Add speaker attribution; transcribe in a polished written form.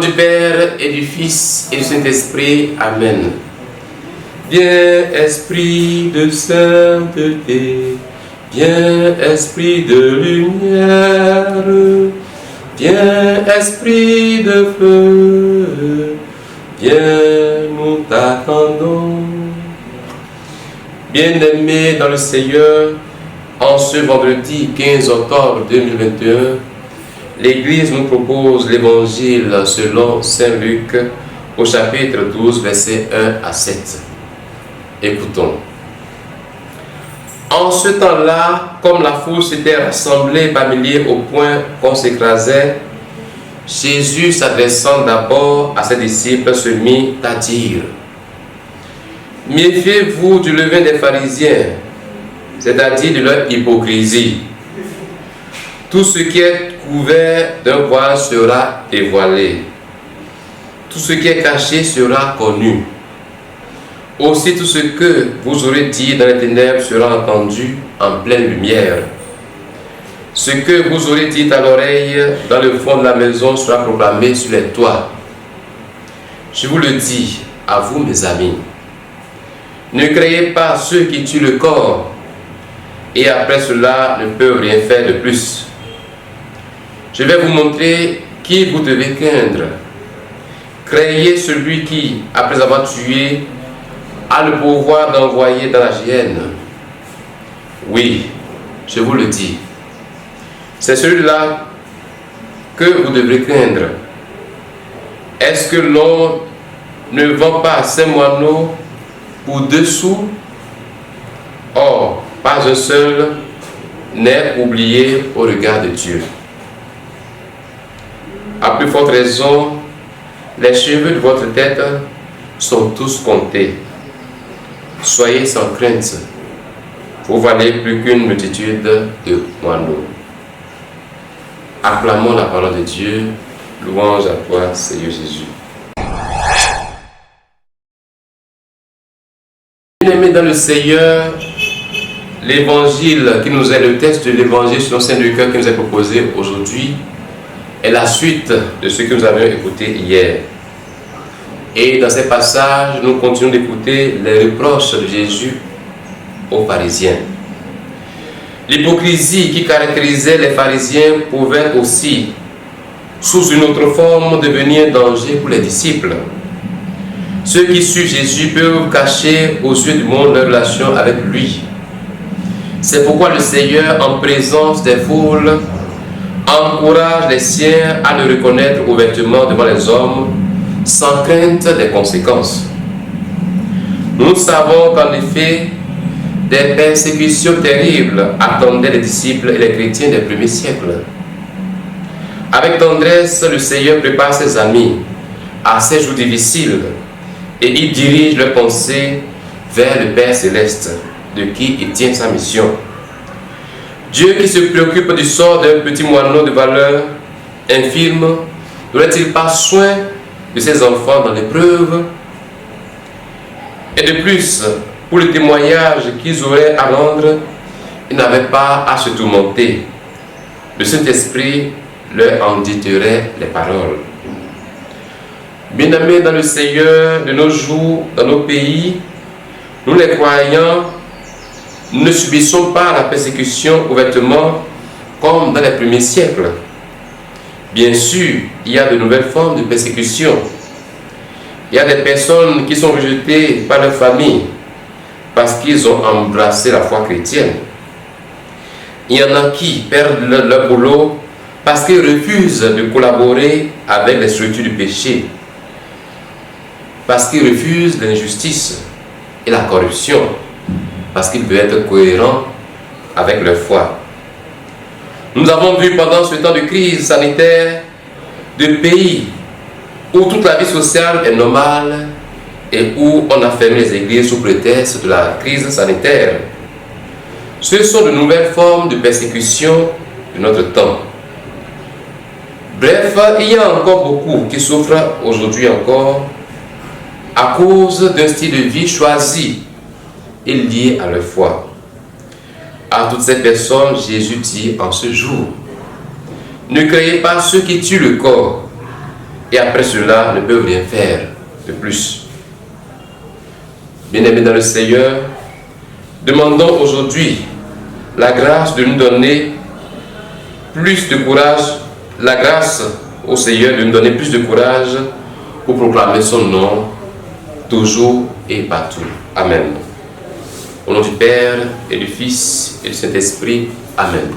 Speaker 1: du Père et du Fils et du Saint-Esprit. Amen. Viens, Esprit de sainteté, viens, Esprit de lumière, viens, Esprit de feu, viens, nous t'attendons. Bien-aimés dans le Seigneur, en ce vendredi 15 octobre 2021, l'Église nous propose l'Évangile selon Saint Luc au chapitre 12, versets 1 à 7. Écoutons. En ce temps-là, comme la foule s'était rassemblée par milliers au point qu'on s'écrasait, Jésus, s'adressant d'abord à ses disciples, se mit à dire: méfiez-vous du levain des pharisiens, c'est-à-dire de leur hypocrisie. Tout ce qui est couvert d'un voile sera dévoilé. Tout ce qui est caché sera connu. Aussi tout ce que vous aurez dit dans les ténèbres sera entendu en pleine lumière. Ce que vous aurez dit à l'oreille dans le fond de la maison sera proclamé sur les toits. Je vous le dis à vous, mes amis. Ne créez pas ceux qui tuent le corps et après cela ne peuvent rien faire de plus. Je vais vous montrer qui vous devez craindre. Craignez celui qui, après avoir tué, a le pouvoir d'envoyer dans la géhenne. Oui, je vous le dis. C'est celui-là que vous devrez craindre. Est-ce que l'on ne vend pas 5 moineaux pour 2 sous? Or, pas un seul n'est oublié au regard de Dieu. À plus forte raison, les cheveux de votre tête sont tous comptés. Soyez sans crainte, vous valez plus qu'une multitude de moineaux. Acclamons la parole de Dieu. Louange à toi, Seigneur Jésus. Bien-aimés dans le Seigneur, l'évangile qui nous est le texte de l'évangile selon Saint Luc qui nous est proposé aujourd'hui est la suite de ce que nous avions écouté hier. Et dans ces passages, nous continuons d'écouter les reproches de Jésus aux pharisiens. L'hypocrisie qui caractérisait les pharisiens pouvait aussi, sous une autre forme, devenir un danger pour les disciples. Ceux qui suivent Jésus peuvent cacher aux yeux du monde leur relation avec lui. C'est pourquoi le Seigneur, en présence des foules, encourage les siens à le reconnaître ouvertement devant les hommes, sans crainte des conséquences. Nous savons qu'en effet, des persécutions terribles attendaient les disciples et les chrétiens des premiers siècles. Avec tendresse, le Seigneur prépare ses amis à ces jours difficiles et il dirige leurs pensées vers le Père Céleste, de qui il tient sa mission. Dieu qui se préoccupe du sort d'un petit moineau de valeur infime, n'aurait-il pas soin de ses enfants dans l'épreuve? Et de plus, pour le témoignage qu'ils auraient à rendre, ils n'avaient pas à se tourmenter. Le Saint-Esprit leur en dicterait les paroles. Bien-aimés dans le Seigneur, de nos jours, dans nos pays, nous les croyants ne subissons pas la persécution ouvertement comme dans les premiers siècles. Bien sûr, il y a de nouvelles formes de persécution. Il y a des personnes qui sont rejetées par leur famille parce qu'ils ont embrassé la foi chrétienne. Il y en a qui perdent leur boulot parce qu'ils refusent de collaborer avec les structures du péché, parce qu'ils refusent l'injustice et la corruption, parce qu'ils veulent être cohérents avec leur foi. Nous avons vu pendant ce temps de crise sanitaire de pays où toute la vie sociale est normale et où on a fermé les églises sous prétexte de la crise sanitaire. Ce sont de nouvelles formes de persécution de notre temps. Bref, il y a encore beaucoup qui souffrent aujourd'hui encore à cause d'un style de vie choisi et lié à leur foi. À toutes ces personnes, Jésus dit en ce jour: ne craignez pas ceux qui tuent le corps, et après cela ne peuvent rien faire de plus. Bien-aimés dans le Seigneur, demandons aujourd'hui la grâce de nous donner plus de courage, la grâce au Seigneur de nous donner plus de courage pour proclamer son nom toujours et partout. Amen. Au nom du Père et du Fils et du Saint-Esprit. Amen.